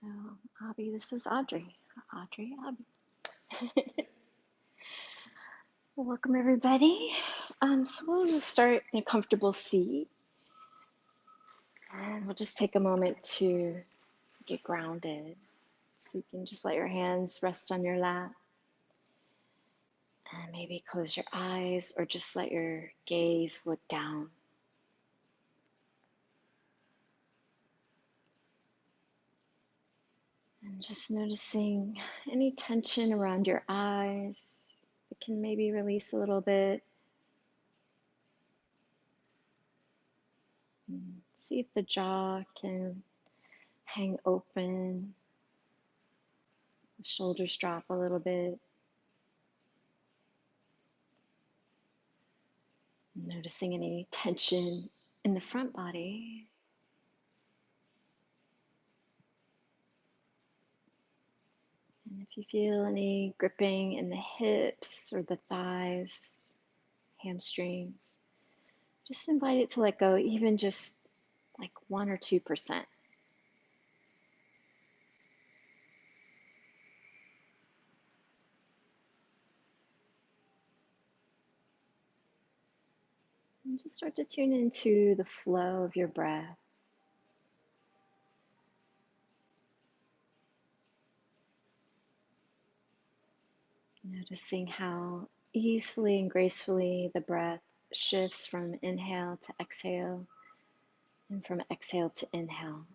So, Abby, this is Audrey. Abby. Welcome, everybody. So we'll just start in a comfortable seat, and we'll just take a moment to get grounded. So you can just let your hands rest on your lap, and maybe close your eyes, or just let your gaze look down. And just noticing any tension around your eyes. It can maybe release a little bit. And see if the jaw can hang open, the shoulders drop a little bit. Noticing any tension in the front body. And if you feel any gripping in the hips or the thighs, hamstrings, just invite it to let go, even just like 1 or 2%. And just start to tune into the flow of your breath. Noticing how easily and gracefully the breath shifts from inhale to exhale and from exhale to inhale.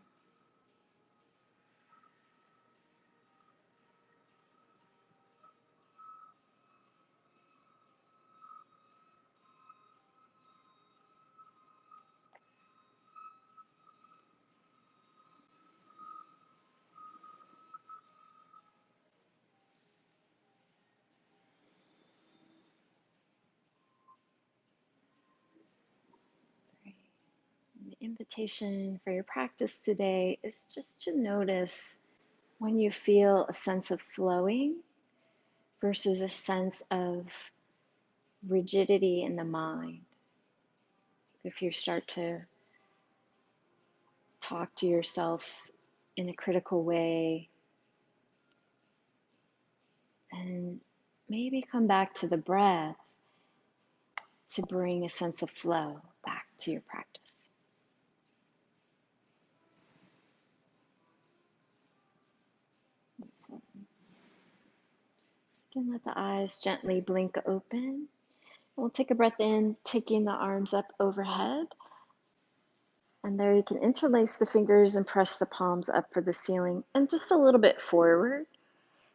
The invitation for your practice today is just to notice when you feel a sense of flowing versus a sense of rigidity in the mind. If you start to talk to yourself in a critical way, and maybe come back to the breath to bring a sense of flow back to your practice. So you can let the eyes gently blink open. We'll take a breath in, taking the arms up overhead. And there you can interlace the fingers and press the palms up for the ceiling and just a little bit forward.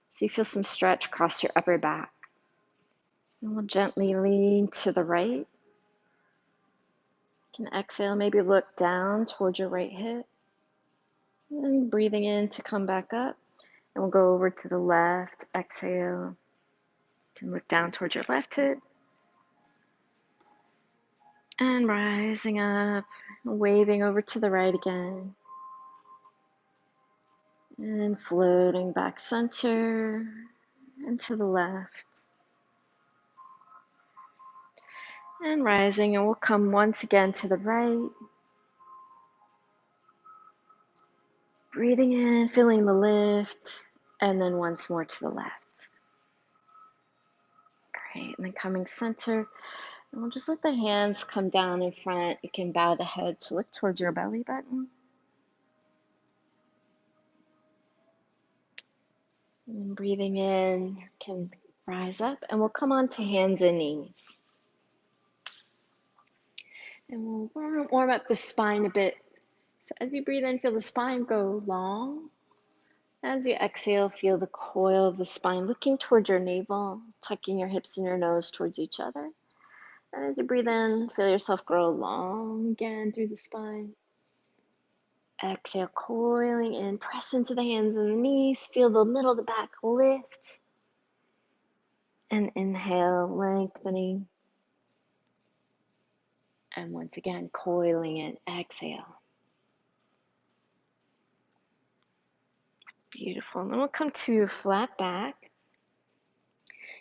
So you feel some stretch across your upper back. And we'll gently lean to the right. You can exhale, maybe look down towards your right hip. And breathing in to come back up. And we'll go over to the left, exhale. You can look down towards your left hip. And rising up, waving over to the right again. And floating back center and to the left. And rising, and we'll come once again to the right. Breathing in, feeling the lift, and then once more to the left. Great, and then coming center. And we'll just let the hands come down in front. You can bow the head to look towards your belly button. And breathing in, you can rise up, and we'll come on to hands and knees. And we'll warm up the spine a bit. So as you breathe in, feel the spine go long. As you exhale, feel the coil of the spine looking towards your navel, tucking your hips and your nose towards each other. And as you breathe in, feel yourself grow long again through the spine. Exhale, coiling in, press into the hands and the knees. Feel the middle of the back lift. And inhale, lengthening. And once again, coiling in, exhale. Beautiful. And then we'll come to flat back.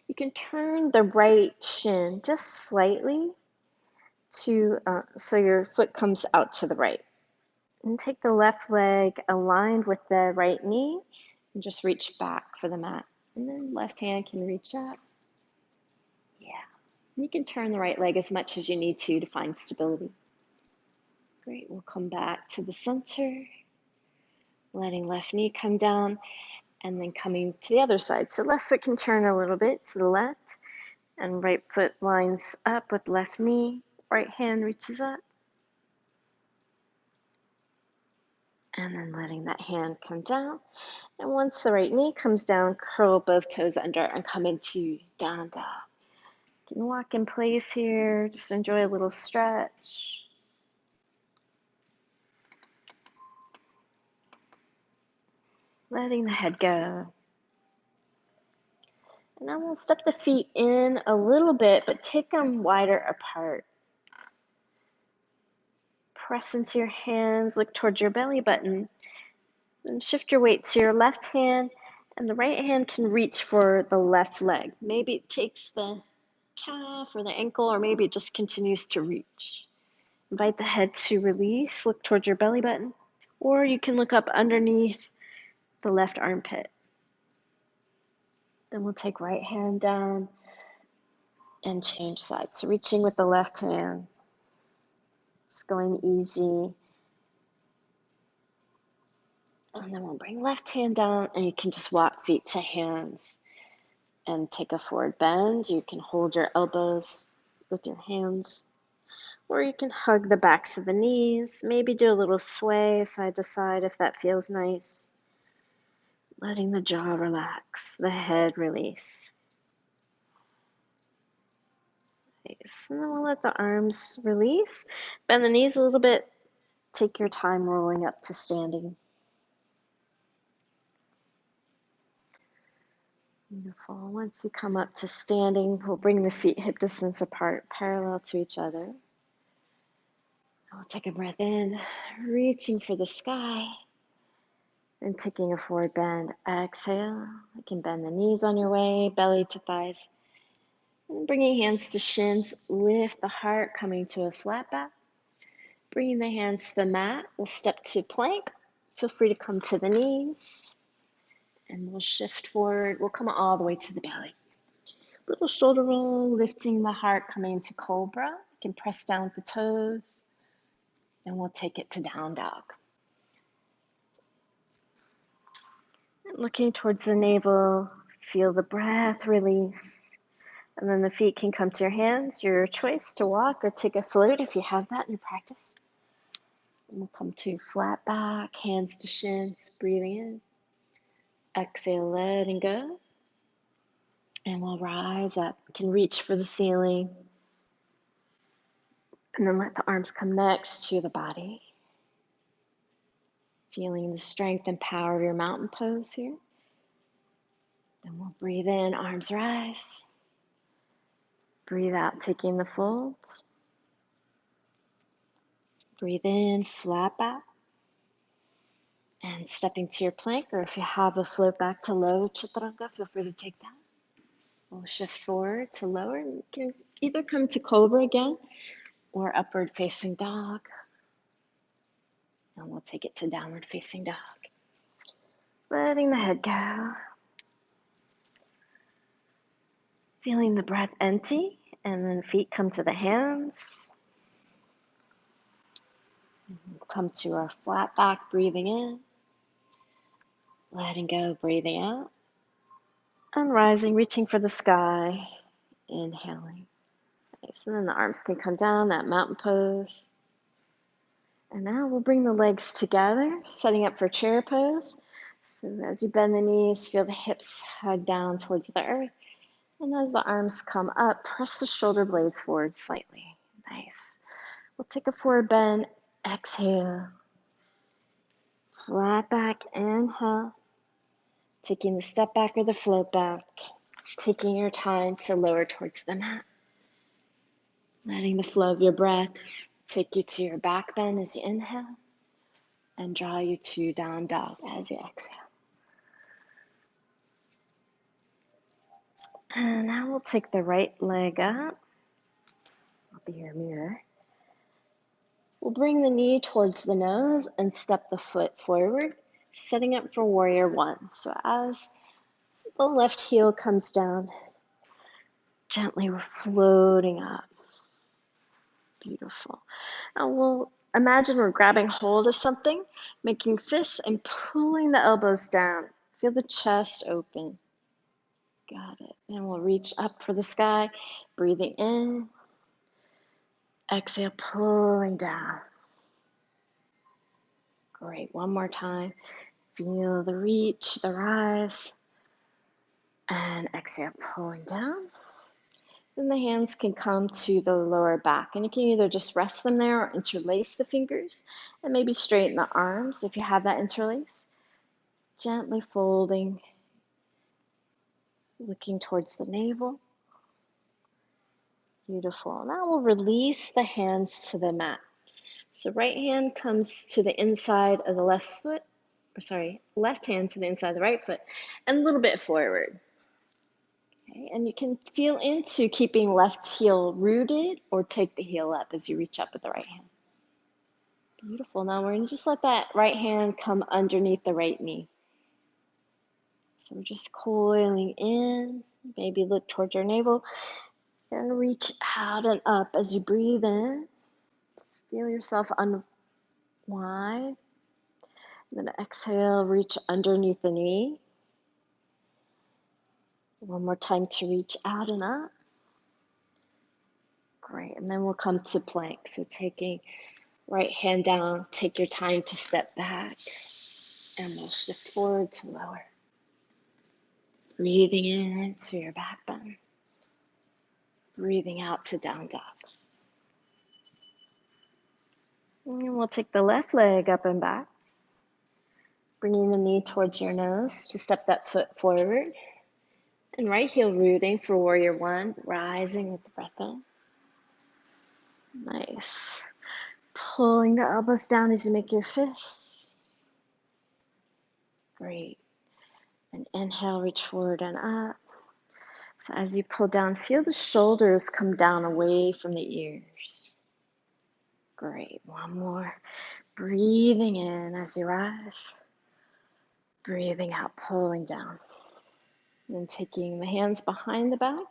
You can turn the right shin just slightly to so your foot comes out to the right. And take the left leg aligned with the right knee and just reach back for the mat. And then left hand can reach up. Yeah. You can turn the right leg as much as you need to find stability. Great. We'll come back to the center, letting left knee come down and then coming to the other side. So left foot can turn a little bit to the left and right foot lines up with left knee. Right hand reaches up. And then letting that hand come down. And once the right knee comes down, curl both toes under and come into down dog. You can walk in place here, just enjoy a little stretch. Letting the head go. And then we'll step the feet in a little bit, but take them wider apart. Press into your hands, look towards your belly button. Then shift your weight to your left hand, and the right hand can reach for the left leg. Maybe it takes the calf or the ankle, or maybe it just continues to reach. Invite the head to release, look towards your belly button, or you can look up underneath the left armpit. Then we'll take right hand down and change sides. So reaching with the left hand, just going easy. And then we'll bring left hand down, and you can just walk feet to hands and take a forward bend. You can hold your elbows with your hands, or you can hug the backs of the knees. Maybe do a little sway side to side if that feels nice. Letting the jaw relax, the head release. Nice. And then we'll let the arms release. Bend the knees a little bit. Take your time rolling up to standing. Beautiful. Once you come up to standing, we'll bring the feet hip distance apart, parallel to each other. We'll take a breath in, reaching for the sky, and taking a forward bend. Exhale. You can bend the knees on your way, belly to thighs. And bringing hands to shins, lift the heart, coming to a flat back. Bringing the hands to the mat, we'll step to plank. Feel free to come to the knees. And we'll shift forward. We'll come all the way to the belly. Little shoulder roll, lifting the heart, coming into cobra. You can press down with the toes. And we'll take it to down dog. And looking towards the navel, feel the breath release. And then the feet can come to your hands, your choice to walk or take a float if you have that in your practice. And we'll come to flat back, hands to shins, breathing in. Exhale, letting go. And we'll rise up. You can reach for the ceiling. And then let the arms come next to the body. Feeling the strength and power of your mountain pose here. Then we'll breathe in, arms rise. Breathe out, taking the folds. Breathe in, flat back. And stepping to your plank, or if you have a float back to low chaturanga, feel free to take that. We'll shift forward to lower. You can either come to cobra again or upward facing dog. And we'll take it to downward facing dog. Letting the head go. Feeling the breath empty, and then feet come to the hands. We'll come to our flat back, breathing in. Letting go, breathing out. And rising, reaching for the sky. Inhaling. Nice. And then the arms can come down, that mountain pose. And now we'll bring the legs together, setting up for chair pose. So as you bend the knees, feel the hips hug down towards the earth. And as the arms come up, press the shoulder blades forward slightly. Nice. We'll take a forward bend. Exhale. Flat back, inhale. Taking the step back or the float back. Taking your time to lower towards the mat. Letting the flow of your breath take you to your back bend as you inhale. And draw you to down dog as you exhale. And now we'll take the right leg up. I'll be your mirror. We'll bring the knee towards the nose and step the foot forward, setting up for warrior one. So as the left heel comes down, gently we're floating up. Beautiful. Now we'll imagine we're grabbing hold of something, making fists and pulling the elbows down. Feel the chest open. Got it. And we'll reach up for the sky, breathing in. Exhale, pulling down. Great. One more time. Feel the reach, the rise. And exhale, pulling down. Then the hands can come to the lower back. And you can either just rest them there or interlace the fingers. And maybe straighten the arms if you have that interlace. Gently folding, looking towards the navel. Beautiful. Now we'll release the hands to the mat. So right hand comes to the inside of the left foot, left hand to the inside of the right foot, and a little bit forward. Okay, and you can feel into keeping left heel rooted or take the heel up as you reach up with the right hand. Beautiful. Now we're going to just let that right hand come underneath the right knee. So we're just coiling in, maybe look towards your navel, and reach out and up as you breathe in. Just feel yourself unwind. Then exhale, reach underneath the knee. One more time to reach out and up. Great, and then we'll come to plank. So taking right hand down, take your time to step back, and we'll shift forward to lower. Breathing in to your back bend. Breathing out to down dog. And we'll take the left leg up and back, bringing the knee towards your nose to step that foot forward. And right heel rooting for warrior one, rising with the breath in. Nice. Pulling the elbows down as you make your fists. Great. And inhale, reach forward and up. So as you pull down, feel the shoulders come down away from the ears. Great. One more. Breathing in as you rise. Breathing out, pulling down. And taking the hands behind the back.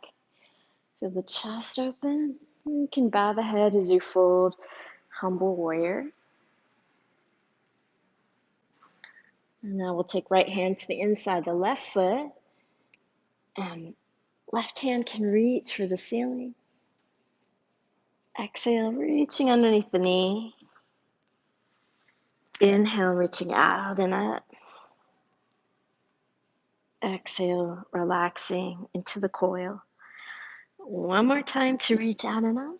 Feel the chest open. You can bow the head as you fold, humble warrior. And now we'll take right hand to the inside the left foot. And left hand can reach for the ceiling. Exhale, reaching underneath the knee. Inhale, reaching out and up. Exhale, relaxing into the coil. One more time to reach out and up.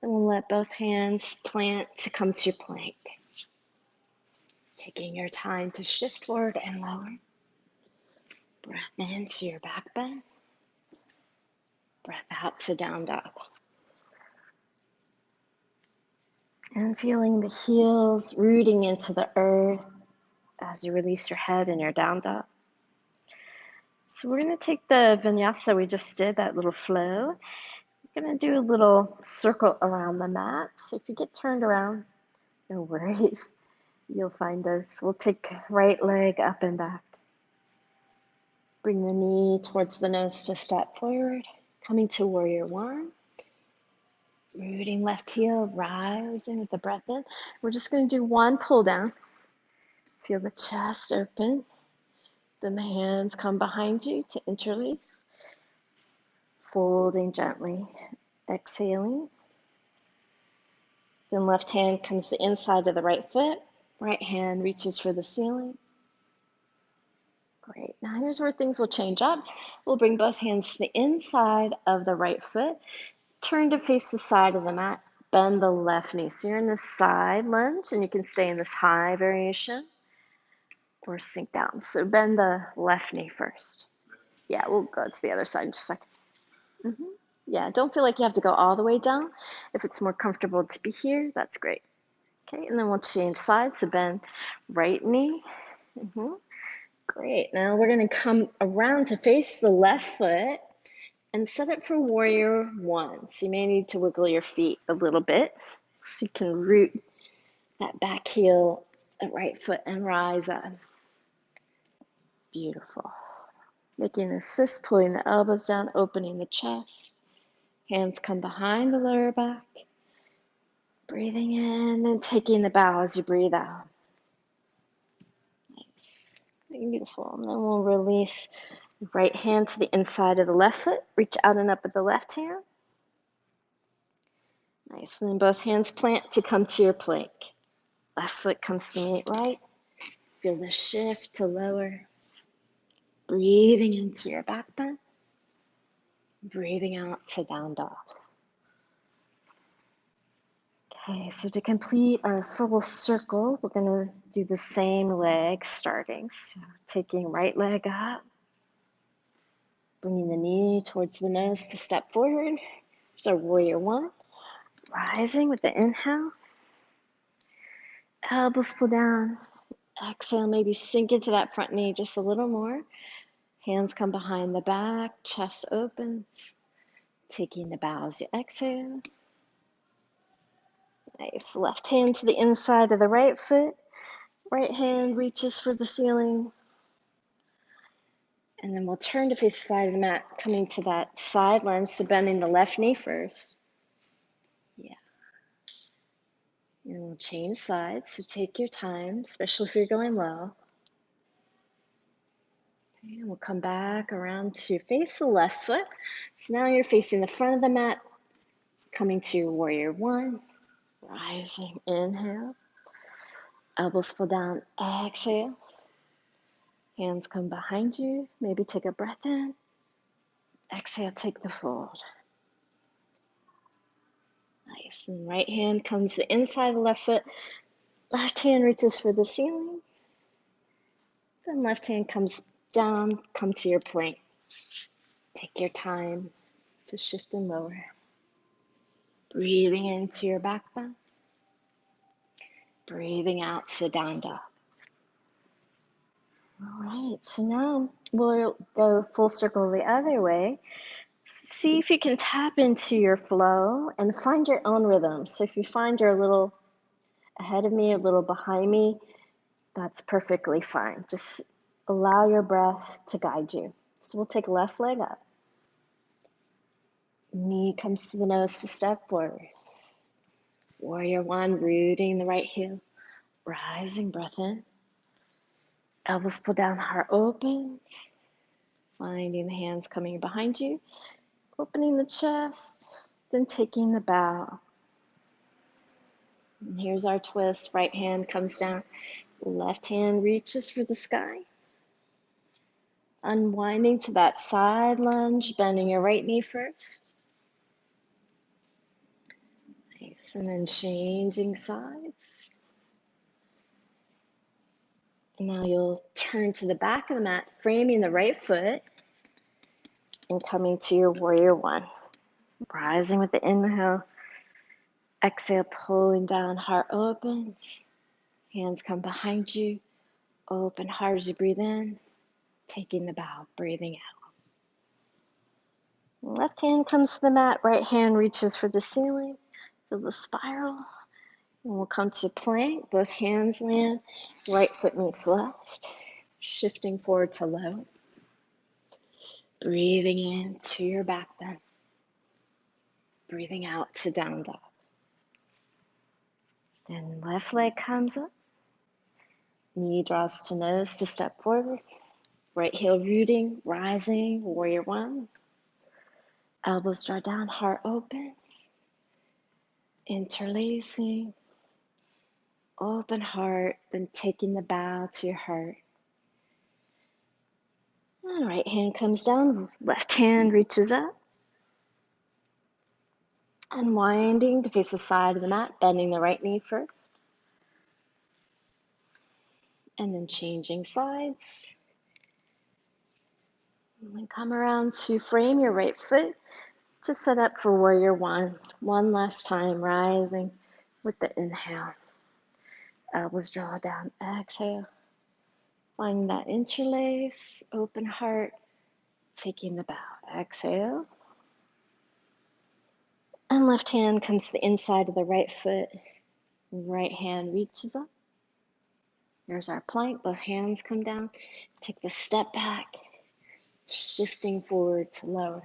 And we'll let both hands plant to come to your plank. Taking your time to shift forward and lower. Breath into your back bend. Breath out to down dog. And feeling the heels rooting into the earth as you release your head in your down dog. So we're going to take the vinyasa we just did, that little flow. We're going to do a little circle around the mat. So if you get turned around, no worries. You'll find us. We'll take right leg up and back. Bring the knee towards the nose to step forward. Coming to warrior one. Rooting left heel, rising with the breath in. We're just going to do one pull down. Feel the chest open. Then the hands come behind you to interlace. Folding gently. Exhaling. Then left hand comes to the inside of the right foot. Right hand reaches for the ceiling. Great. Now here's where things will change up. We'll bring both hands to the inside of the right foot. Turn to face the side of the mat. Bend the left knee. So you're in this side lunge, and you can stay in this high variation or sink down. So bend the left knee first. Yeah, we'll go to the other side in just a second. Yeah, don't feel like you have to go all the way down. If it's more comfortable to be here, that's great. Okay, and then we'll change sides. So bend right knee. Great. Now we're going to come around to face the left foot and set it for warrior one. So you may need to wiggle your feet a little bit so you can root that back heel, the right foot, and rise up. Beautiful. Making a fist, pulling the elbows down, opening the chest. Hands come behind the lower back. Breathing in and taking the bow as you breathe out. Nice. Beautiful. And then we'll release the right hand to the inside of the left foot. Reach out and up with the left hand. Nice. And then both hands plant to come to your plank. Left foot comes to meet right. Feel the shift to lower. Breathing into your back bend. Breathing out to down dog. Okay, so to complete our full circle, we're going to do the same leg starting. So taking right leg up, bringing the knee towards the nose to step forward. So warrior one, rising with the inhale. Elbows pull down. Exhale, maybe sink into that front knee just a little more. Hands come behind the back, chest opens. Taking the bow as you exhale. Nice. Left hand to the inside of the right foot. Right hand reaches for the ceiling. And then we'll turn to face the side of the mat, coming to that side lunge, so bending the left knee first. Yeah. And we'll change sides, so take your time, especially if you're going low. Okay, and we'll come back around to face the left foot. So now you're facing the front of the mat, coming to warrior one. Rising, inhale. Elbows pull down, exhale. Hands come behind you. Maybe take a breath in. Exhale, take the fold. Nice. And right hand comes to the inside of the left foot. Left hand reaches for the ceiling. Then left hand comes down, come to your plank. Take your time to shift and lower. Breathing into your back bend. Breathing out to down dog. All right, so now we'll go full circle the other way. See if you can tap into your flow and find your own rhythm. So if you find you're a little ahead of me, a little behind me, that's perfectly fine. Just allow your breath to guide you. So we'll take left leg up. Knee comes to the nose to step forward. Warrior one, rooting the right heel. Rising breath in. Elbows pull down, heart opens. Finding the hands coming behind you. Opening the chest, then taking the bow. And here's our twist. Right hand comes down. Left hand reaches for the sky. Unwinding to that side lunge, bending your right knee first. Nice, and then changing sides. And now you'll turn to the back of the mat, framing the right foot, and coming to your warrior one. Rising with the inhale. Exhale, pulling down, heart opens. Hands come behind you. Open heart as you breathe in. Taking the bow, breathing out. Left hand comes to the mat, right hand reaches for the ceiling. Feel the spiral. And we'll come to plank. Both hands land. Right foot meets left. Shifting forward to low. Breathing into your back bend. Breathing out to down dog. Then left leg comes up. Knee draws to nose to step forward. Right heel rooting, rising, warrior one. Elbows draw down, heart opens. Interlacing. Open heart, then taking the bow to your heart. And right hand comes down, left hand reaches up. Unwinding to face the side of the mat, bending the right knee first. And then changing sides. And then come around to frame your right foot to set up for warrior one. One last time, rising with the inhale. Elbows draw down, exhale. Finding that interlace, open heart, taking the bow. Exhale. And left hand comes to the inside of the right foot. Right hand reaches up. There's our plank. Both hands come down. Take the step back, shifting forward to lower.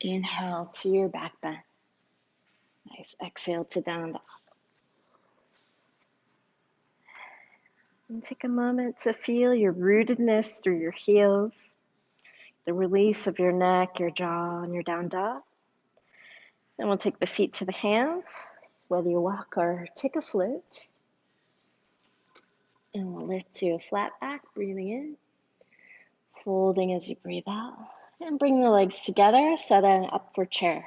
Inhale to your back bend. Nice. Exhale to down dog. And take a moment to feel your rootedness through your heels, the release of your neck, your jaw, and your down dog. Then we'll take the feet to the hands, whether you walk or take a float. And we'll lift to a flat back, breathing in, folding as you breathe out. And bring the legs together, set an upward chair,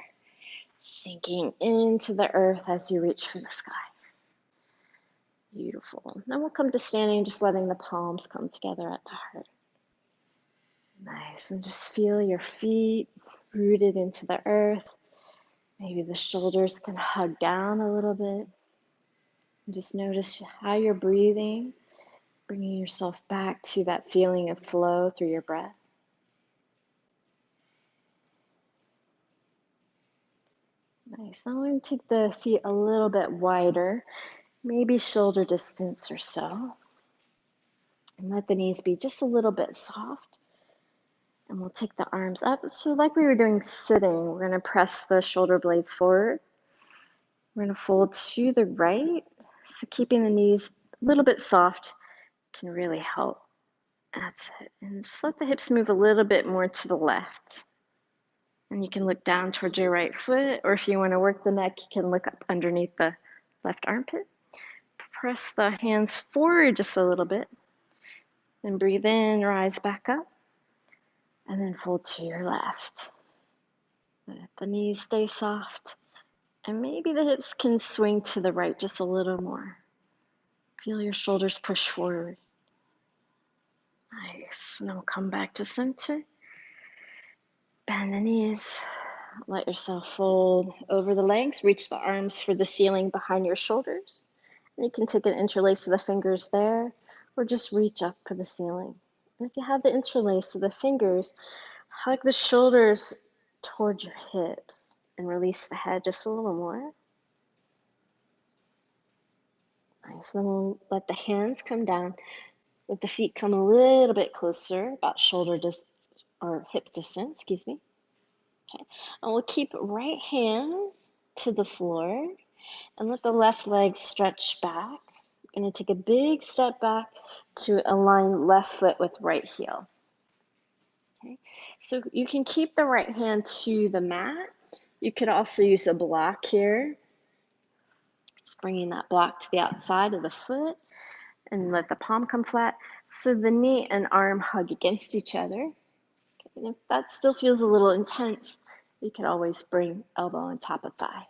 sinking into the earth as you reach for the sky. Beautiful. Now we'll come to standing, just letting the palms come together at the heart. Nice. And just feel your feet rooted into the earth. Maybe the shoulders can hug down a little bit. And just notice how you're breathing, bringing yourself back to that feeling of flow through your breath. Nice. Now I'm going to take the feet a little bit wider, maybe shoulder distance or so. And let the knees be just a little bit soft. And we'll take the arms up. So like we were doing sitting, we're going to press the shoulder blades forward. We're going to fold to the right. So keeping the knees a little bit soft can really help. That's it. And just let the hips move a little bit more to the left. And you can look down towards your right foot, or if you want to work the neck, you can look up underneath the left armpit. Press the hands forward just a little bit. Then breathe in, rise back up, and then fold to your left. Let the knees stay soft. And maybe the hips can swing to the right just a little more. Feel your shoulders push forward. Nice. Now we'll come back to center. Bend the knees. Let yourself fold over the legs. Reach the arms for the ceiling behind your shoulders. And you can take an interlace of the fingers there, or just reach up for the ceiling. And if you have the interlace of the fingers, hug the shoulders towards your hips and release the head just a little more. Nice. Then we'll let the hands come down. Let the feet come a little bit closer, about shoulder distance or hip distance, excuse me. Okay. And we'll keep right hand to the floor and let the left leg stretch back. I'm going to take a big step back to align left foot with right heel. Okay. So you can keep the right hand to the mat. You could also use a block here. Just bringing that block to the outside of the foot and let the palm come flat. So the knee and arm hug against each other. Okay. And if that still feels a little intense, you can always bring elbow on top of thigh.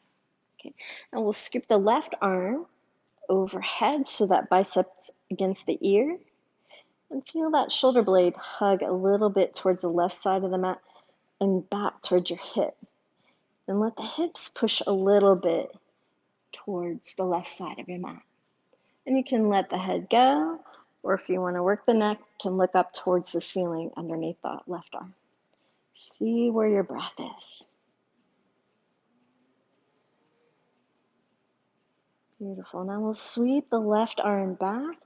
Okay. And we'll scoop the left arm overhead so that biceps against the ear. And feel that shoulder blade hug a little bit towards the left side of the mat and back towards your hip. And let the hips push a little bit towards the left side of your mat. And you can let the head go, or if you want to work the neck, you can look up towards the ceiling underneath the left arm. See where your breath is. Beautiful. Now we'll sweep the left arm back.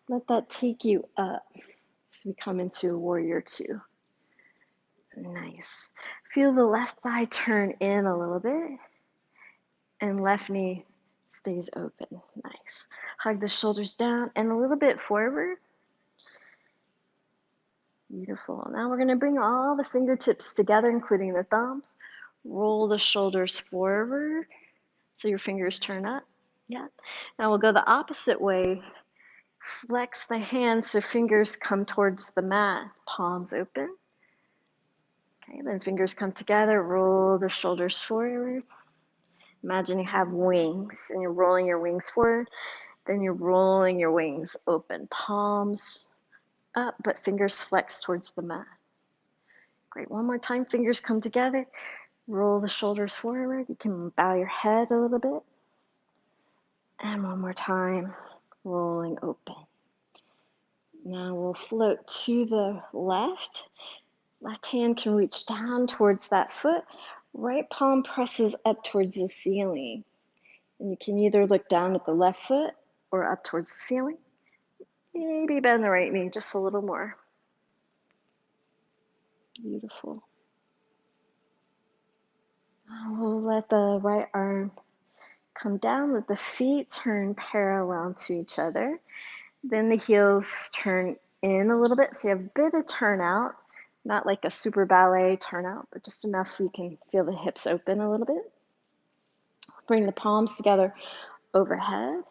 Let that take you up as we come into warrior two. Nice. Feel the left thigh turn in a little bit and left knee stays open. Nice. Hug the shoulders down and a little bit forward. Beautiful. Now we're going to bring all the fingertips together, including the thumbs. Roll the shoulders forward so your fingers turn up. Yeah. Now we'll go the opposite way. Flex the hands so fingers come towards the mat, palms open. Okay, then fingers come together, roll the shoulders forward. Imagine you have wings and you're rolling your wings forward. Then you're rolling your wings open, palms up, but fingers flex towards the mat. Great, one more time, fingers come together. Roll the shoulders forward. You can bow your head a little bit. And one more time, rolling open. Now we'll float to the left. Left hand can reach down towards that foot. Right palm presses up towards the ceiling. And you can either look down at the left foot or up towards the ceiling. Maybe bend the right knee just a little more. Beautiful. We'll let the right arm come down, let the feet turn parallel to each other. Then the heels turn in a little bit, so you have a bit of turnout, not like a super ballet turnout, but just enough you can feel the hips open a little bit. Bring the palms together overhead.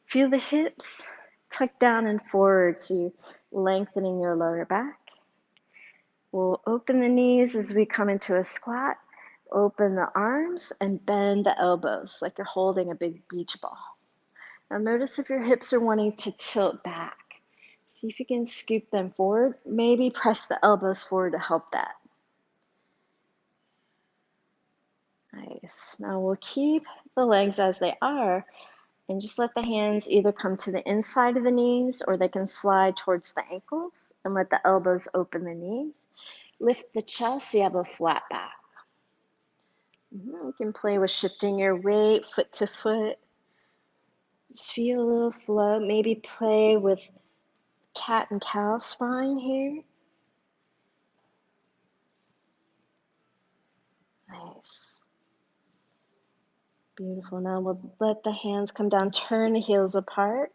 Feel the hips tuck down and forward, so you're lengthening your lower back. We'll open the knees as we come into a squat. Open the arms and bend the elbows like you're holding a big beach ball. Now notice if your hips are wanting to tilt back. See if you can scoop them forward. Maybe press the elbows forward to help that. Nice. Now we'll keep the legs as they are and just let the hands either come to the inside of the knees or they can slide towards the ankles and let the elbows open the knees. Lift the chest so you have a flat back. You can play with shifting your weight foot to foot. Just feel a little flow. Maybe play with cat and cow spine here. Nice. Beautiful. Now we'll let the hands come down, turn the heels apart,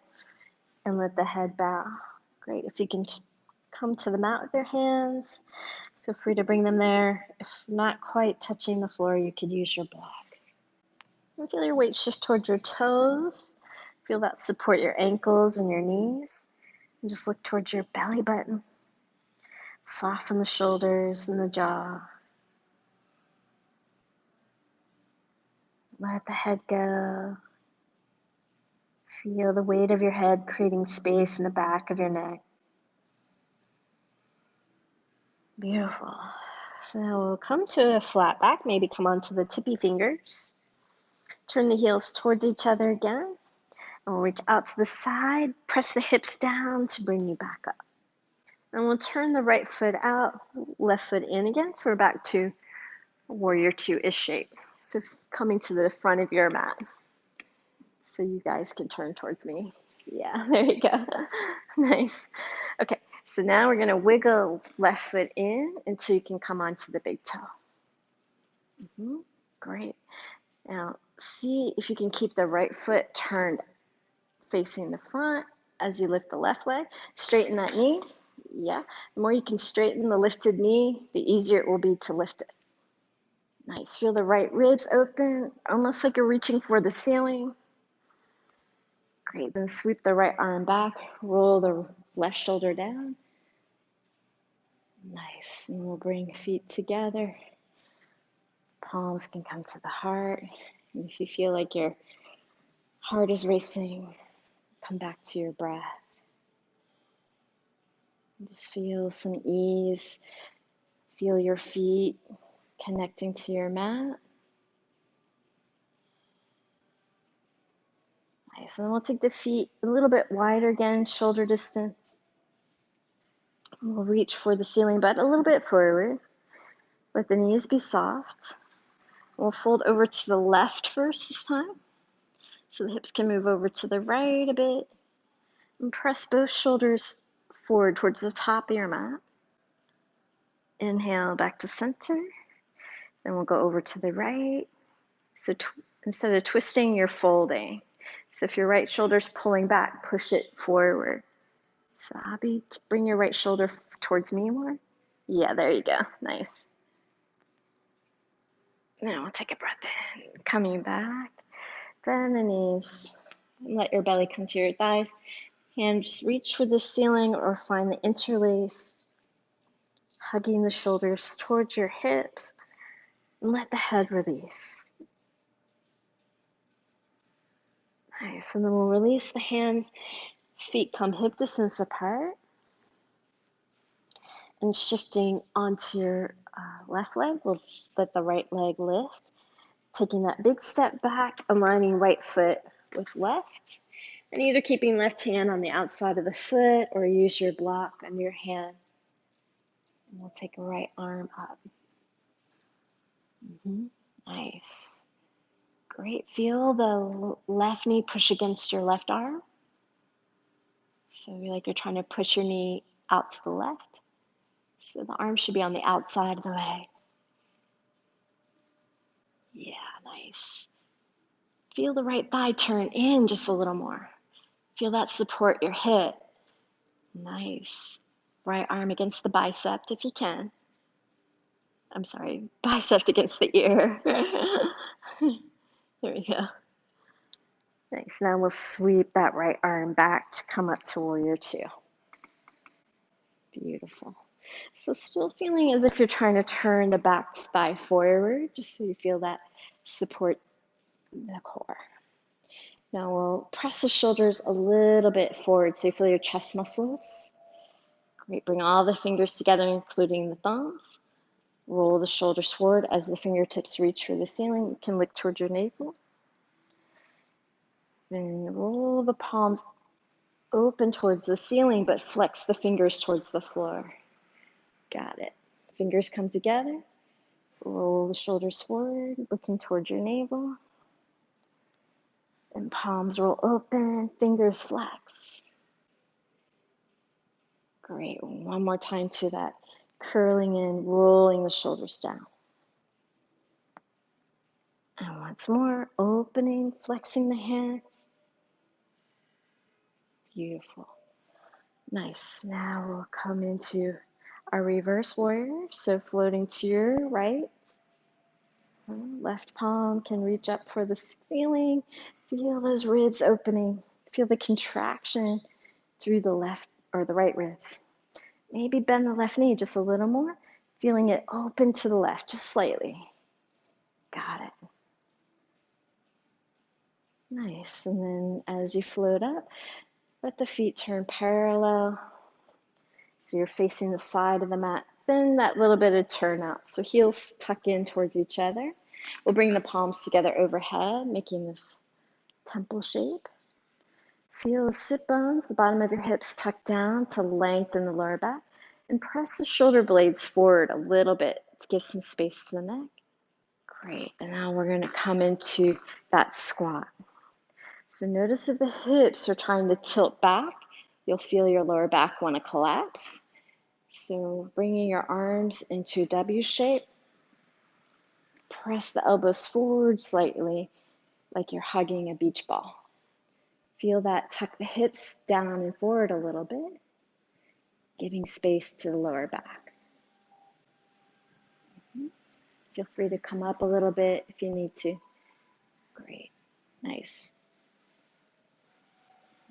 and let the head bow. Great. If you can come to the mat with your hands, feel free to bring them there. If not quite touching the floor, you could use your blocks. And feel your weight shift towards your toes. Feel that support your ankles and your knees. And just look towards your belly button. Soften the shoulders and the jaw. Let the head go. Feel the weight of your head creating space in the back of your neck. Beautiful. So now we'll come to a flat back, maybe come onto the tippy fingers. Turn the heels towards each other again. And we'll reach out to the side, press the hips down to bring you back up. And we'll turn the right foot out, left foot in again. So we're back to warrior two-ish shape. So coming to the front of your mat. So you guys can turn towards me. Yeah, there you go. Nice. Okay, so now we're gonna wiggle left foot in until you can come onto the big toe. Great. Now see if you can keep the right foot turned facing the front as you lift the left leg. Straighten that knee. Yeah, the more you can straighten the lifted knee, the easier it will be to lift it. Nice. Feel the right ribs open, almost like you're reaching for the ceiling. Great. Then sweep the right arm back, roll the left shoulder down. Nice. And we'll bring feet together. Palms can come to the heart. And if you feel like your heart is racing, come back to your breath. Just feel some ease. Feel your feet connecting to your mat. Nice. And then we'll take the feet a little bit wider again, shoulder distance. We'll reach for the ceiling, but a little bit forward. Let the knees be soft. We'll fold over to the left first this time. So the hips can move over to the right a bit. And press both shoulders forward towards the top of your mat. Inhale back to center. Then we'll go over to the right. So instead of twisting, you're folding. So if your right shoulder's pulling back, push it forward. So Abby, bring your right shoulder towards me more. Yeah, there you go. Nice. Now we'll take a breath in. Coming back. Bend the knees. Let your belly come to your thighs. Hands reach for the ceiling or find the interlace. Hugging the shoulders towards your hips. And let the head release. Nice. And then we'll release the hands. Feet come hip distance apart. And shifting onto your left leg, we'll let the right leg lift. Taking that big step back, aligning right foot with left. And either keeping left hand on the outside of the foot or use your block on your hand. And we'll take a right arm up. Nice. Great. Feel the left knee push against your left arm. So like you're trying to push your knee out to the left. So the arm should be on the outside of the leg. Yeah, nice. Feel the right thigh turn in just a little more. Feel that support your hip. Nice. Right arm against the bicep if you can. I'm sorry, bicep against the ear. There we go. Nice. Now we'll sweep that right arm back to come up to warrior two. Beautiful. So still feeling as if you're trying to turn the back thigh forward, just so you feel that support the core. Now we'll press the shoulders a little bit forward so you feel your chest muscles. Great. Bring all the fingers together, including the thumbs. Roll the shoulders forward as the fingertips reach for the ceiling. You can look towards your navel. Then roll the palms open towards the ceiling, but flex the fingers towards the floor. Got it. Fingers come together. Roll the shoulders forward, looking towards your navel. And palms roll open, fingers flex. Great. One more time to that. Curling in, rolling the shoulders down. And once more, opening, flexing the hands. Beautiful. Nice. Now we'll come into our reverse warrior. So floating to your right. Left palm can reach up for the ceiling. Feel those ribs opening. Feel the contraction through the left or the right ribs. Maybe bend the left knee just a little more. Feeling it open to the left, just slightly. Got it. Nice. And then as you float up, let the feet turn parallel. So you're facing the side of the mat. Then that little bit of turn out. So heels tuck in towards each other. We'll bring the palms together overhead, making this temple shape. Feel the sit bones, the bottom of your hips tuck down to lengthen the lower back. And press the shoulder blades forward a little bit to give some space to the neck. Great. And now we're going to come into that squat. So notice if the hips are trying to tilt back, you'll feel your lower back want to collapse. So bringing your arms into a W shape. Press the elbows forward slightly, like you're hugging a beach ball. Feel that, tuck the hips down and forward a little bit, giving space to the lower back. Feel free to come up a little bit if you need to. Great, nice.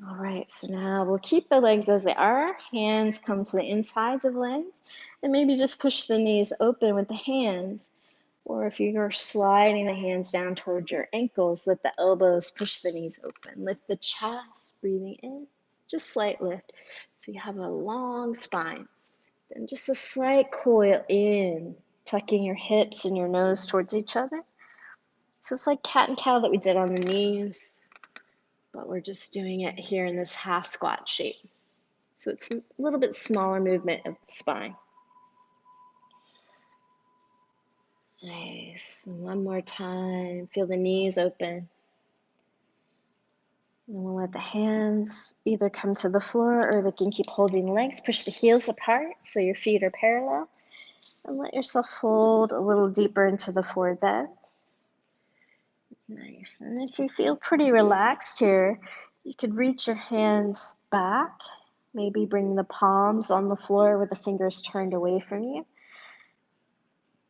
All right, so now we'll keep the legs as they are. Hands come to the insides of the legs, and maybe just push the knees open with the hands. Or if you're sliding the hands down towards your ankles, let the elbows push the knees open. Lift the chest, breathing in, just slight lift. So you have a long spine. Then just a slight coil in, tucking your hips and your nose towards each other. So it's like cat and cow that we did on the knees, but we're just doing it here in this half squat shape. So it's a little bit smaller movement of the spine. Nice. And one more time. Feel the knees open. And we'll let the hands either come to the floor or they can keep holding the legs. Push the heels apart so your feet are parallel. And let yourself fold a little deeper into the forward bend. Nice. And if you feel pretty relaxed here, you could reach your hands back. Maybe bring the palms on the floor with the fingers turned away from you.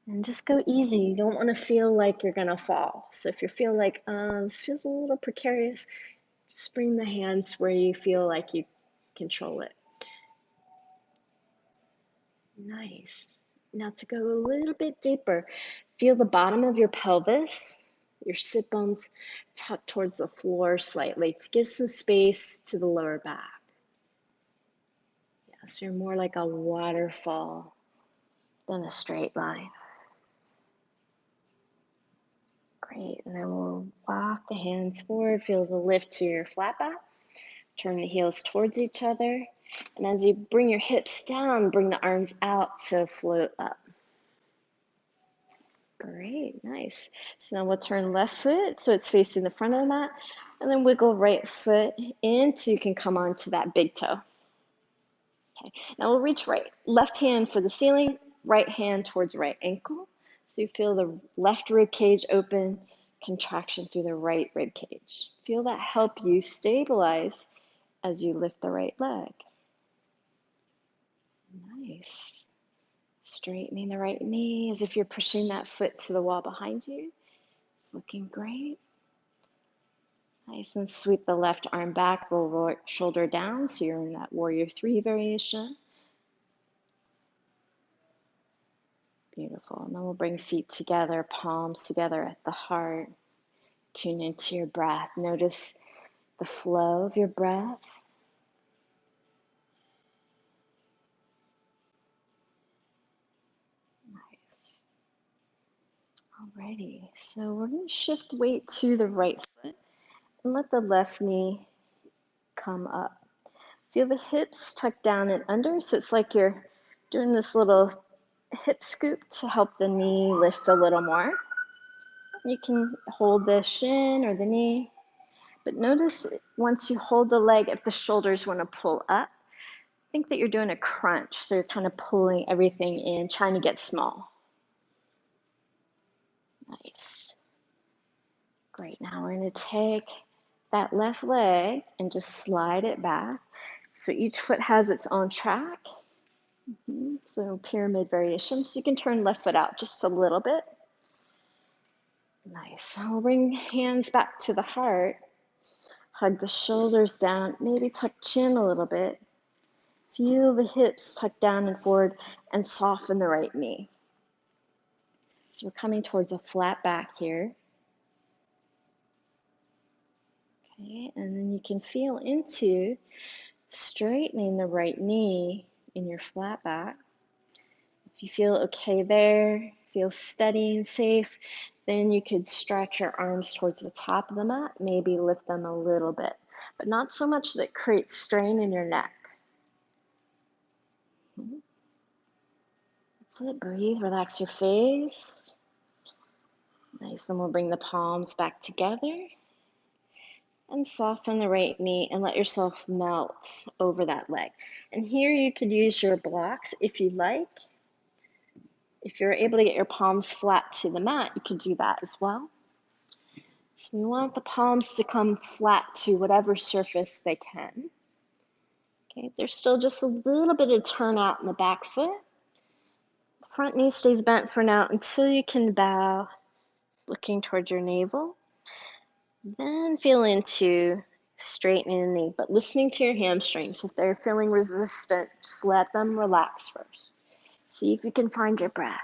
And just go easy. You don't want to feel like you're going to fall. So if you feel like, this feels a little precarious, just bring the hands where you feel like you control it. Nice. Now to go a little bit deeper, feel the bottom of your pelvis, your sit bones tucked towards the floor slightly to give some space to the lower back. Yeah, so you're more like a waterfall than a straight line. Great, and then we'll walk the hands forward, feel the lift to your flat back. Turn the heels towards each other. And as you bring your hips down, bring the arms out to float up. Great, nice. So now we'll turn left foot so it's facing the front of the mat, and then wiggle right foot in so you can come onto that big toe. Okay, now we'll reach right. Left hand for the ceiling, right hand towards right ankle. So you feel the left rib cage open, contraction through the right rib cage. Feel that help you stabilize as you lift the right leg. Nice. Straightening the right knee as if you're pushing that foot to the wall behind you. It's looking great. Nice, and sweep the left arm back, roll right shoulder down, so you're in that warrior three variation. Beautiful, and then we'll bring feet together, palms together at the heart. Tune into your breath. Notice the flow of your breath. Nice. Alrighty, so we're going to shift weight to the right foot and let the left knee come up. Feel the hips tuck down and under, so it's like you're doing this little hip scoop to help the knee lift a little more. You can hold the shin or the knee, but notice once you hold the leg, if the shoulders want to pull up, think that you're doing a crunch, so you're kind of pulling everything in, trying to get small. Nice. Great, now we're going to take that left leg and just slide it back. So each foot has its own track. So pyramid variation. So you can turn left foot out just a little bit. Nice. We'll bring hands back to the heart. Hug the shoulders down. Maybe tuck chin a little bit. Feel the hips tuck down and forward and soften the right knee. So we're coming towards a flat back here. Okay, and then you can feel into straightening the right knee in your flat back. If you feel okay there, feel steady and safe, then you could stretch your arms towards the top of the mat, maybe lift them a little bit, but not so much that creates strain in your neck. That's it, breathe, relax your face. Nice, then we'll bring the palms back together and soften the right knee and let yourself melt over that leg. And here you could use your blocks if you like. If you're able to get your palms flat to the mat, you could do that as well. So we want the palms to come flat to whatever surface they can. Okay, there's still just a little bit of turnout in the back foot. Front knee stays bent for now until you can bow, looking towards your navel. Then feel into straightening the knee, but listening to your hamstrings. If they're feeling resistant, just let them relax first. See if you can find your breath.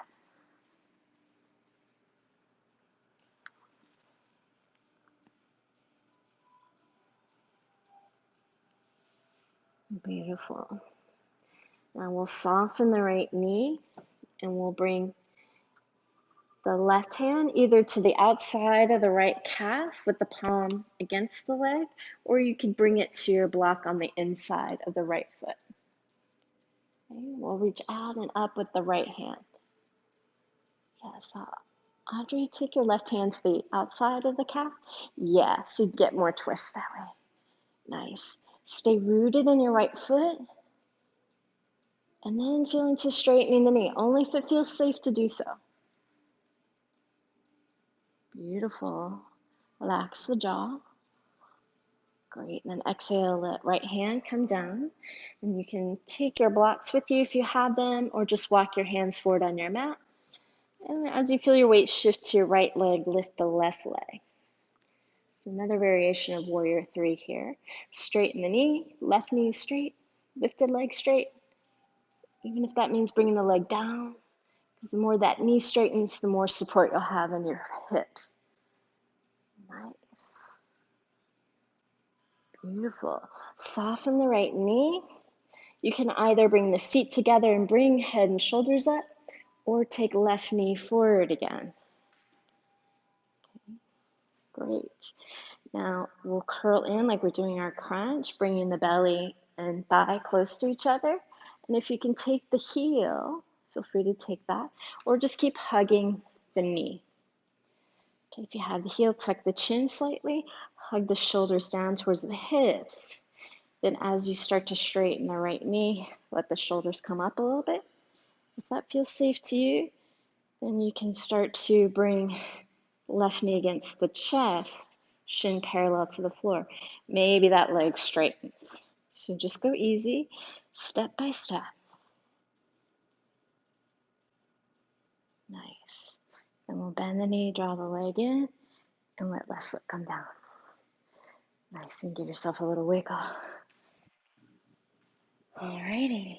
Beautiful. Now we'll soften the right knee and we'll bring the left hand either to the outside of the right calf with the palm against the leg, or you could bring it to your block on the inside of the right foot. Okay, we'll reach out and up with the right hand. Yes, Audrey, take your left hand to the outside of the calf. Yeah, so you get more twist that way. Nice. Stay rooted in your right foot. And then feel into straightening the knee, only if it feels safe to do so. Beautiful. Relax the jaw. Great. And then exhale, let right hand come down. And you can take your blocks with you if you have them, or just walk your hands forward on your mat. And as you feel your weight shift to your right leg, lift the left leg. So another variation of warrior three here. Straighten the knee, left knee straight, lifted leg straight. Even if that means bringing the leg down, because the more that knee straightens, the more support you'll have in your hips. Nice. Beautiful. Soften the right knee. You can either bring the feet together and bring head and shoulders up, or take left knee forward again. Okay. Great. Now we'll curl in like we're doing our crunch, bringing the belly and thigh close to each other. And if you can take the heel, feel free to take that, or just keep hugging the knee. Okay, if you have the heel, tuck the chin slightly, hug the shoulders down towards the hips. Then as you start to straighten the right knee, let the shoulders come up a little bit. If that feels safe to you, then you can start to bring left knee against the chest, shin parallel to the floor. Maybe that leg straightens. So just go easy, step by step. Nice. Then we'll bend the knee, draw the leg in, and let left foot come down. Nice, and give yourself a little wiggle. Alrighty.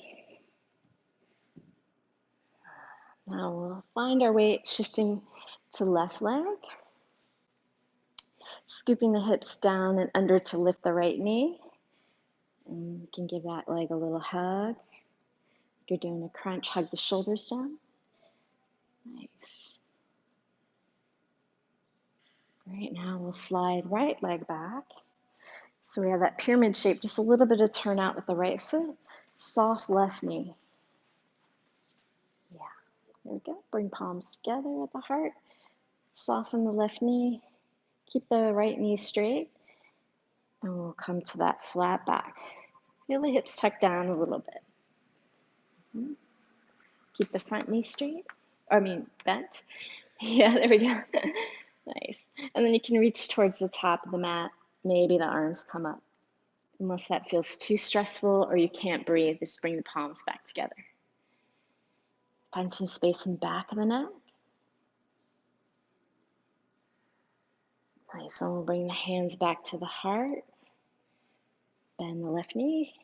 Now we'll find our way shifting to left leg. Scooping the hips down and under to lift the right knee. And you can give that leg a little hug. If you're doing a crunch, hug the shoulders down. Nice. Great, now we'll slide right leg back. So we have that pyramid shape, just a little bit of turnout with the right foot. Soft left knee. Yeah, there we go. Bring palms together at the heart. Soften the left knee. Keep the right knee straight. And we'll come to that flat back. Feel the hips tuck down a little bit. Keep the front knee straight. Bent. Yeah, there we go. Nice. And then you can reach towards the top of the mat. Maybe the arms come up. Unless that feels too stressful or you can't breathe, just bring the palms back together. Find some space in the back of the neck. Nice. And we'll bring the hands back to the heart. Bend the left knee.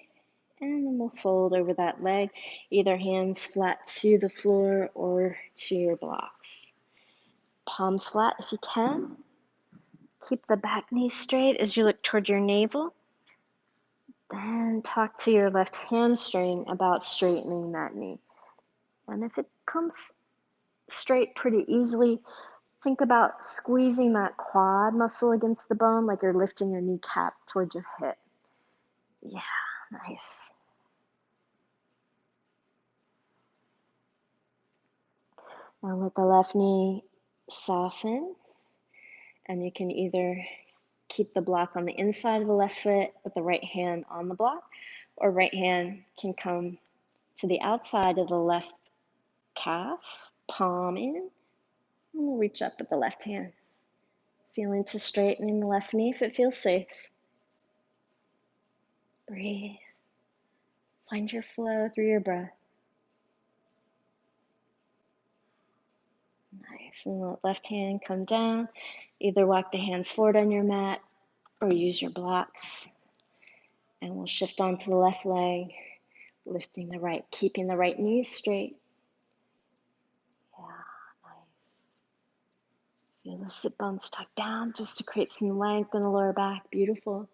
And then we'll fold over that leg, either hands flat to the floor or to your blocks. Palms flat if you can. Keep the back knee straight as you look toward your navel. Then talk to your left hamstring about straightening that knee. And if it comes straight pretty easily, think about squeezing that quad muscle against the bone like you're lifting your kneecap towards your hip. Yeah, nice. Now let the left knee soften. And you can either keep the block on the inside of the left foot with the right hand on the block, or right hand can come to the outside of the left calf, palm in, and we'll reach up with the left hand. Feeling to straightening the left knee if it feels safe. Breathe. Find your flow through your breath. Nice. And let left hand come down. Either walk the hands forward on your mat or use your blocks. And we'll shift onto the left leg, lifting the right, keeping the right knee straight. Yeah, nice. Feel the sit bones tuck down just to create some length in the lower back. Beautiful.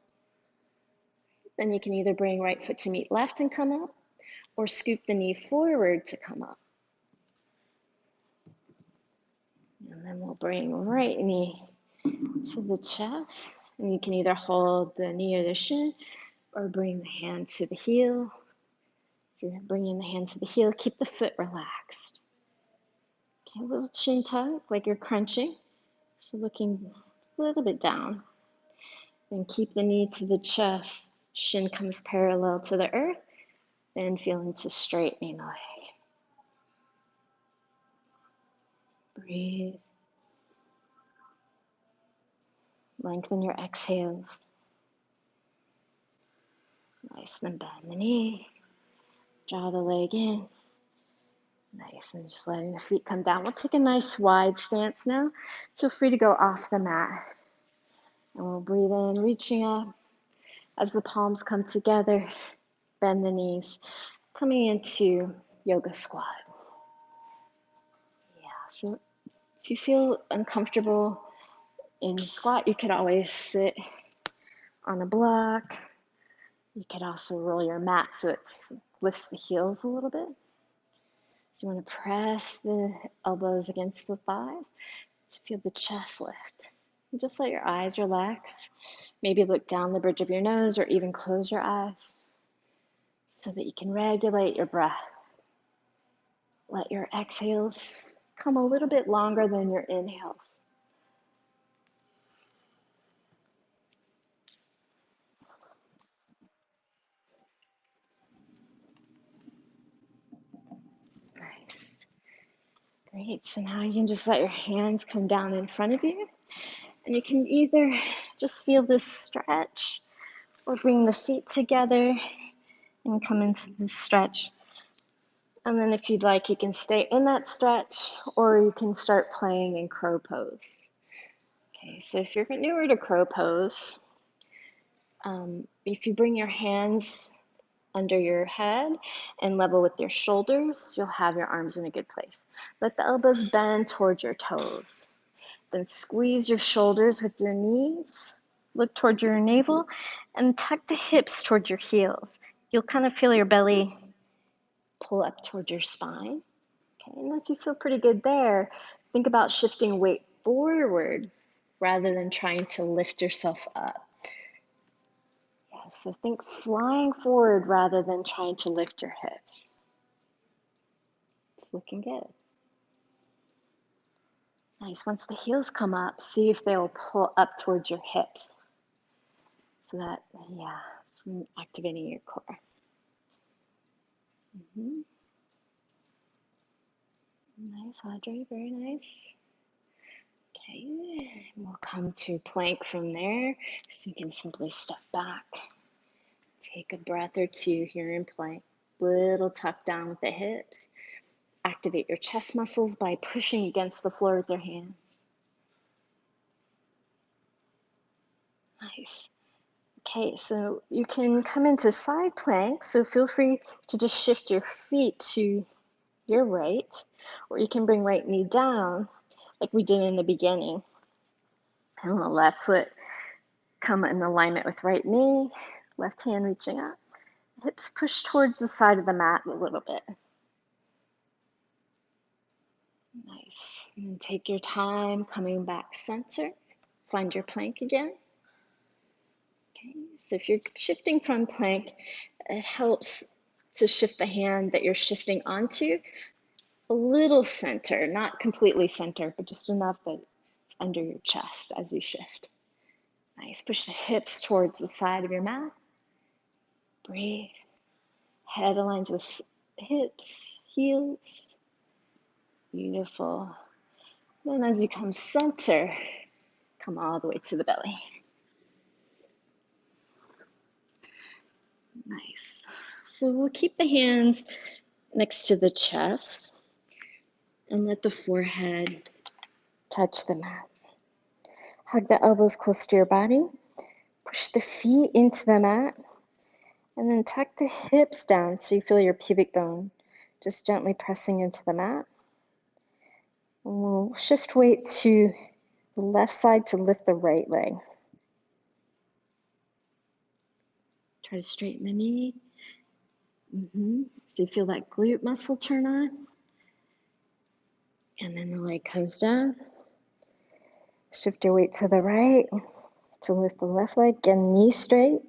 Then you can either bring right foot to meet left and come up, or scoop the knee forward to come up. And then we'll bring right knee to the chest. And you can either hold the knee or the shin, or bring the hand to the heel. If you're bringing the hand to the heel, keep the foot relaxed. Okay, a little chin tuck, like you're crunching. So looking a little bit down. Then keep the knee to the chest. Shin comes parallel to the earth. Then feel into straightening the leg. Breathe. Lengthen your exhales. Nice, then bend the knee. Draw the leg in. Nice, and just letting the feet come down. We'll take a nice wide stance now. Feel free to go off the mat. And we'll breathe in, reaching up. As the palms come together, bend the knees. Coming into yoga squat. Yeah, so if you feel uncomfortable in squat, you could always sit on a block. You could also roll your mat so it lifts the heels a little bit. So you want to press the elbows against the thighs to feel the chest lift. And just let your eyes relax. Maybe look down the bridge of your nose or even close your eyes so that you can regulate your breath. Let your exhales come a little bit longer than your inhales. Nice. Great. So now you can just let your hands come down in front of you. And you can either just feel this stretch or bring the feet together and come into this stretch. And then if you'd like, you can stay in that stretch or you can start playing in crow pose. Okay, so if you're newer to crow pose, if you bring your hands under your head and level with your shoulders, you'll have your arms in a good place. Let the elbows bend towards your toes. Then squeeze your shoulders with your knees. Look towards your navel and tuck the hips towards your heels. You'll kind of feel your belly pull up towards your spine. Okay, and if you feel pretty good there, think about shifting weight forward rather than trying to lift yourself up. Yeah, so think flying forward rather than trying to lift your hips. It's looking good. Nice. Once the heels come up, see if they will pull up towards your hips. So that, yeah, it's activating your core. Nice, Audrey, very nice. Okay, we'll come to plank from there. So you can simply step back. Take a breath or two here in plank. Little tuck down with the hips. Activate your chest muscles by pushing against the floor with your hands. Nice. Okay, so you can come into side plank, so feel free to just shift your feet to your right, or you can bring right knee down like we did in the beginning. And the left foot come in alignment with right knee, left hand reaching up. Hips push towards the side of the mat a little bit. Nice. And then take your time coming back center. Find your plank again. Okay, so if you're shifting from plank, it helps to shift the hand that you're shifting onto a little center, not completely center, but just enough that it's under your chest as you shift. Nice. Push the hips towards the side of your mat. Breathe. Head aligns with hips, heels. Beautiful. Then as you come center, come all the way to the belly. Nice. So we'll keep the hands next to the chest and let the forehead touch the mat. Hug the elbows close to your body. Push the feet into the mat. And then tuck the hips down so you feel your pubic bone just gently pressing into the mat. And we'll shift weight to the left side to lift the right leg. Try to straighten the knee. So you feel that glute muscle turn on. And then the leg comes down. Shift your weight to the right to lift the left leg. Again, knee straight.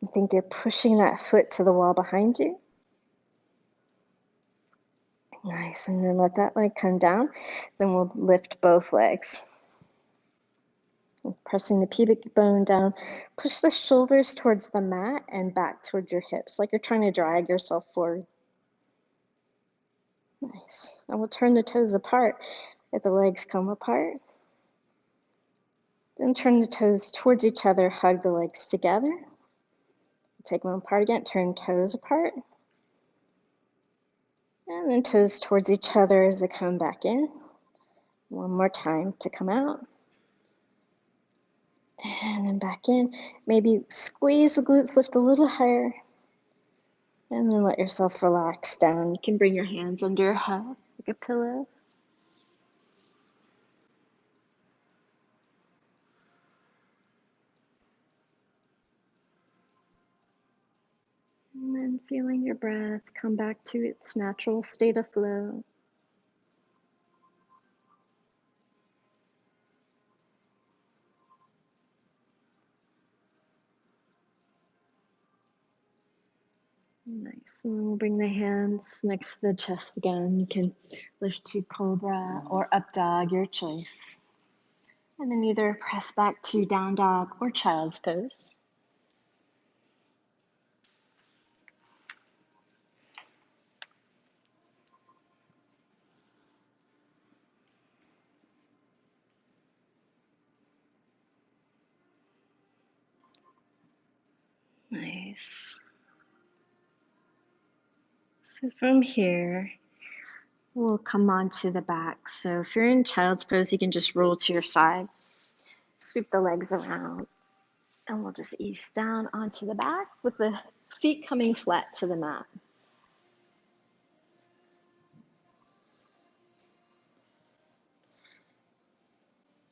You think you're pushing that foot to the wall behind you. Nice, and then let that leg come down. Then we'll lift both legs. Pressing the pubic bone down. Push the shoulders towards the mat and back towards your hips, like you're trying to drag yourself forward. Nice. And we'll turn the toes apart. Let the legs come apart. Then turn the toes towards each other, hug the legs together. Take them apart again, turn toes apart. And then toes towards each other as they come back in. One more time to come out. And then back in. Maybe squeeze the glutes, lift a little higher. And then let yourself relax down. You can bring your hands under your head like a pillow. And then feeling your breath come back to its natural state of flow. Nice. And then we'll bring the hands next to the chest again. You can lift to cobra or up dog, your choice. And then either press back to down dog or child's pose. Nice. So from here, we'll come onto the back. So if you're in child's pose, you can just roll to your side, sweep the legs around, and we'll just ease down onto the back with the feet coming flat to the mat.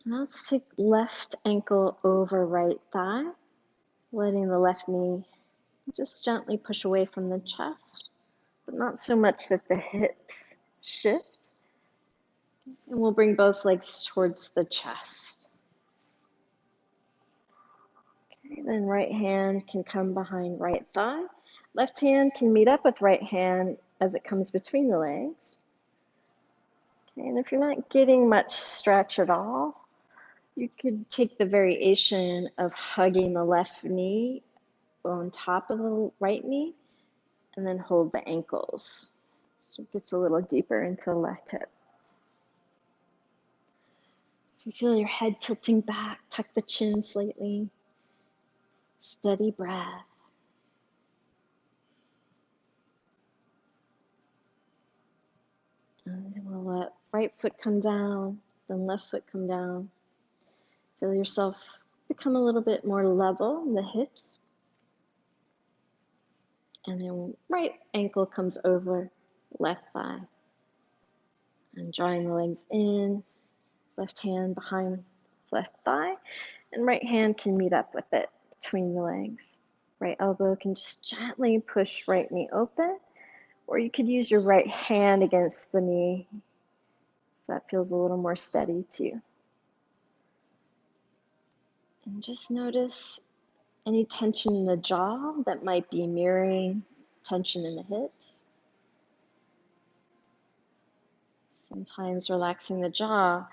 Now let's take left ankle over right thigh, letting the left knee just gently push away from the chest, but not so much that the hips shift. And we'll bring both legs towards the chest. Okay, then right hand can come behind right thigh. Left hand can meet up with right hand as it comes between the legs. Okay, and if you're not getting much stretch at all, you could take the variation of hugging the left knee on top of the right knee and then hold the ankles. So it gets a little deeper into the left hip. If you feel your head tilting back, tuck the chin slightly. Steady breath. And we'll let right foot come down, then left foot come down. Feel yourself become a little bit more level in the hips. And then right ankle comes over left thigh. And drawing the legs in, left hand behind left thigh, and right hand can meet up with it between the legs. Right elbow can just gently push right knee open, or you could use your right hand against the knee. That feels a little more steady too. And just notice any tension in the jaw that might be mirroring tension in the hips. Sometimes relaxing the jaw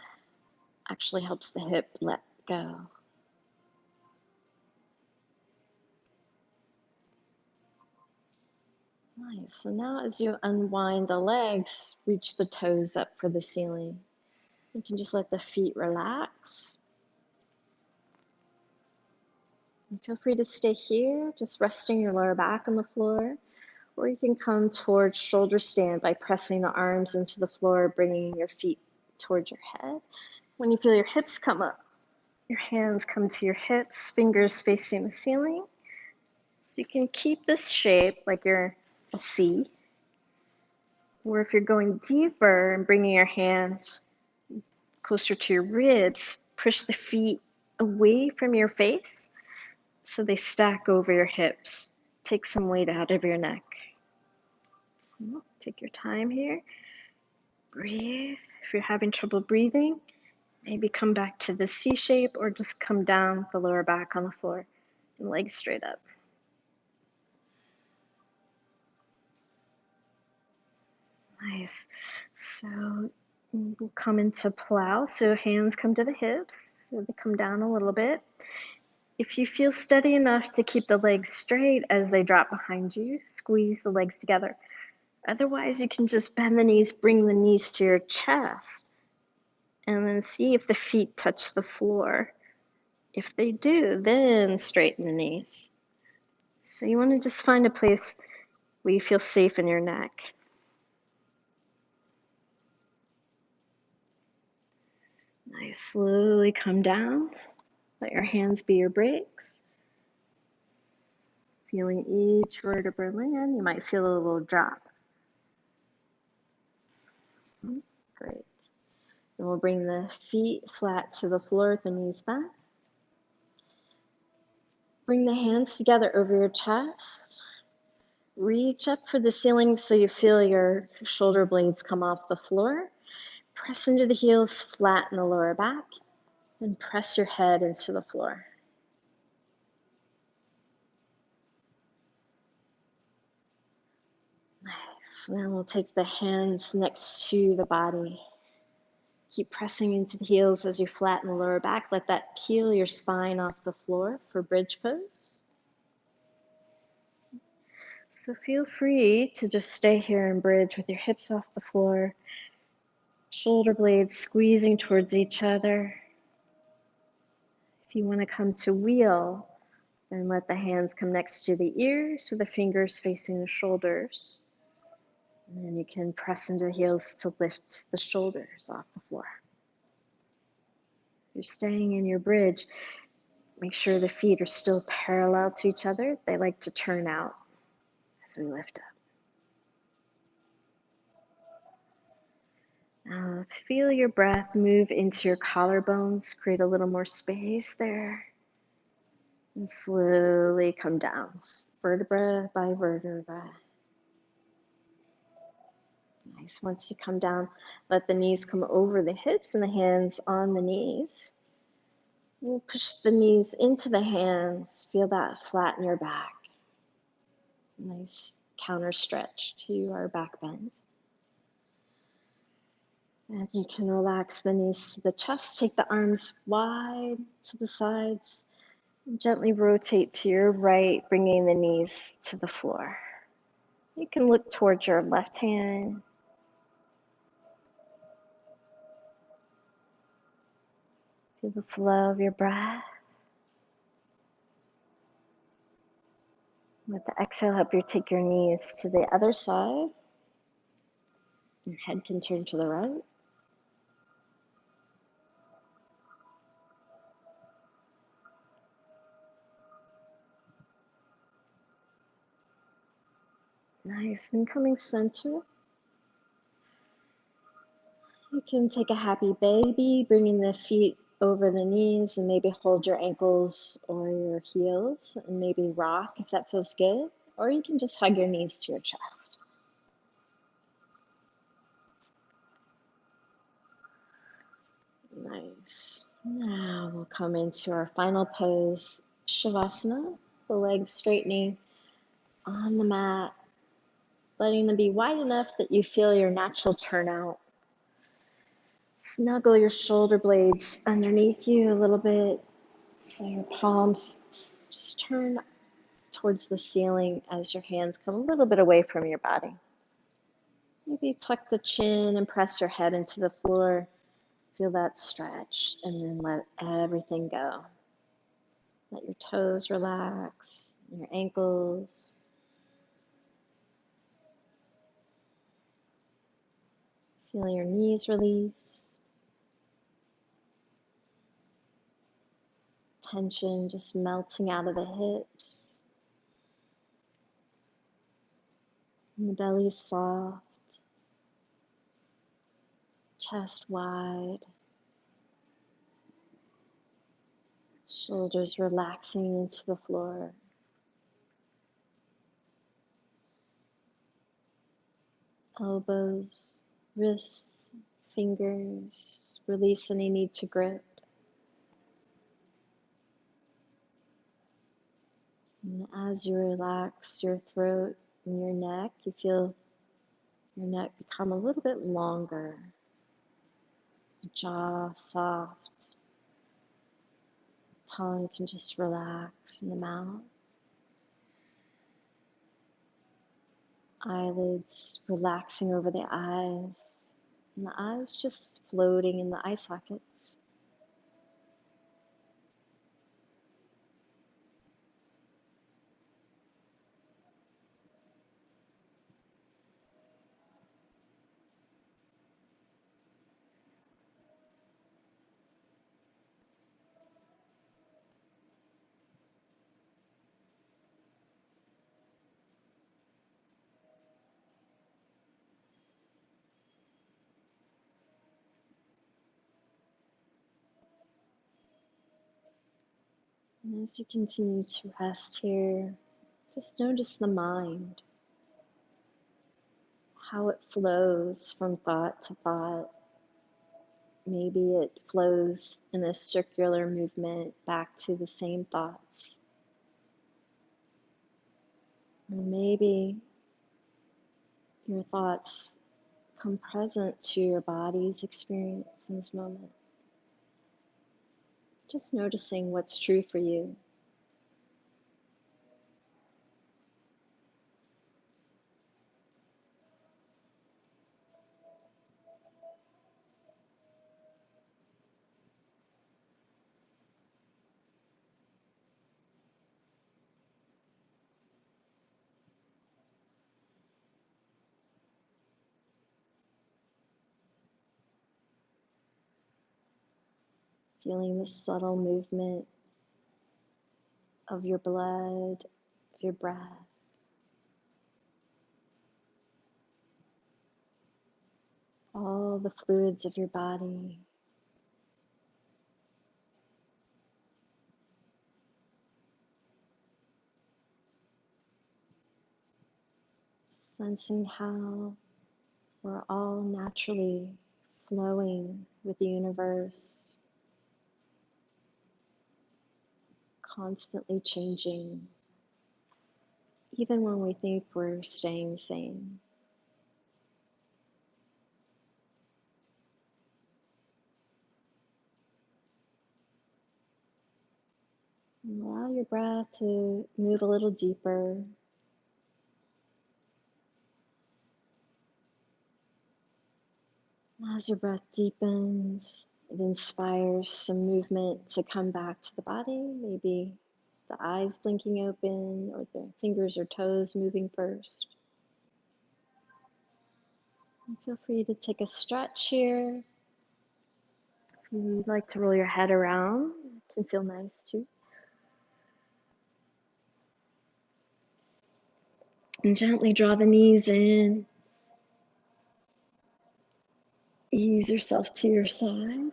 actually helps the hip let go. Nice. So now as you unwind the legs, reach the toes up for the ceiling. You can just let the feet relax. And feel free to stay here, just resting your lower back on the floor. Or you can come towards shoulder stand by pressing the arms into the floor, bringing your feet towards your head. When you feel your hips come up, your hands come to your hips, fingers facing the ceiling. So you can keep this shape like you're a C. Or if you're going deeper and bringing your hands closer to your ribs, push the feet away from your face so they stack over your hips. Take some weight out of your neck. Take your time here. Breathe. If you're having trouble breathing, maybe come back to the C shape or just come down the lower back on the floor and legs straight up. Nice. So we'll come into plow. So hands come to the hips, so they come down a little bit. If you feel steady enough to keep the legs straight as they drop behind you, squeeze the legs together. Otherwise, you can just bend the knees, bring the knees to your chest, and then see if the feet touch the floor. If they do, then straighten the knees. So you want to just find a place where you feel safe in your neck. Nice. Slowly come down. Let your hands be your brakes. Feeling each vertebra land. You might feel a little drop. Great. Then we'll bring the feet flat to the floor with the knees back. Bring the hands together over your chest. Reach up for the ceiling so you feel your shoulder blades come off the floor. Press into the heels, flatten the lower back, and press your head into the floor. So now we'll take the hands next to the body. Keep pressing into the heels as you flatten the lower back. Let that peel your spine off the floor for bridge pose. So feel free to just stay here in bridge with your hips off the floor, shoulder blades squeezing towards each other. If you want to come to wheel, then let the hands come next to the ears with the fingers facing the shoulders. And then you can press into the heels to lift the shoulders off the floor. If you're staying in your bridge, make sure the feet are still parallel to each other. They like to turn out as we lift up. Now feel your breath move into your collarbones, create a little more space there. And slowly come down, vertebra by vertebra. Nice. Once you come down, let the knees come over the hips and the hands on the knees. You push the knees into the hands. Feel that flatten your back. Nice counter stretch to our back bend. And you can relax the knees to the chest. Take the arms wide to the sides. Gently rotate to your right, bringing the knees to the floor. You can look towards your left hand. Feel the flow of your breath. With the exhale, help you take your knees to the other side. Your head can turn to the right. Nice. And coming center. You can take a happy baby, bringing the feet over the knees and maybe hold your ankles or your heels and maybe rock if that feels good. Or you can just hug your knees to your chest. Nice. Now we'll come into our final pose, Shavasana, the legs straightening on the mat, letting them be wide enough that you feel your natural turnout. Snuggle your shoulder blades underneath you a little bit so your palms just turn towards the ceiling as your hands come a little bit away from your body. Maybe tuck the chin and press your head into the floor. Feel that stretch and then let everything go. Let your toes relax, your ankles. Feel your knees release. Tension just melting out of the hips. And the belly is soft. Chest wide. Shoulders relaxing into the floor. Elbows, wrists, fingers, release any need to grip. And as you relax your throat and your neck, you feel your neck become a little bit longer. Jaw soft. Tongue can just relax in the mouth. Eyelids relaxing over the eyes. And the eyes just floating in the eye sockets. And as you continue to rest here, just notice the mind, how it flows from thought to thought. Maybe it flows in a circular movement back to the same thoughts. Or maybe your thoughts come present to your body's experience in this moment. Just noticing what's true for you. Feeling the subtle movement of your blood, of your breath. All the fluids of your body. Sensing how we're all naturally flowing with the universe, constantly changing, even when we think we're staying the same. And allow your breath to move a little deeper. As your breath deepens, it inspires some movement to come back to the body, maybe the eyes blinking open or the fingers or toes moving first. And feel free to take a stretch here. If you'd like to roll your head around, it can feel nice too. And gently draw the knees in. Ease yourself to your side.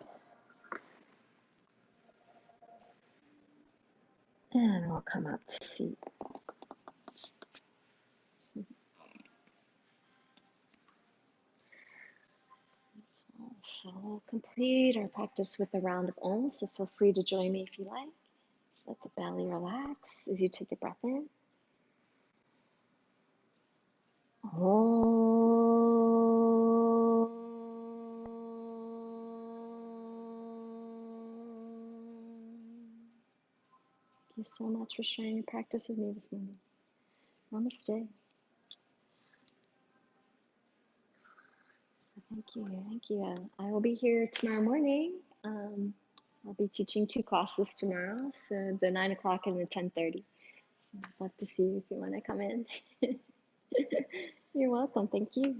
And we'll come up to seat. So we'll complete our practice with a round of Om, so feel free to join me if you like. Just let the belly relax as you take a breath in. Om. Thank you so much for sharing your practice with me this morning. Namaste. So thank you. I will be here tomorrow morning. I'll be teaching 2 classes tomorrow, so the 9 o'clock and the 10:30. So I'd love to see you if you want to come in. You're welcome. Thank you.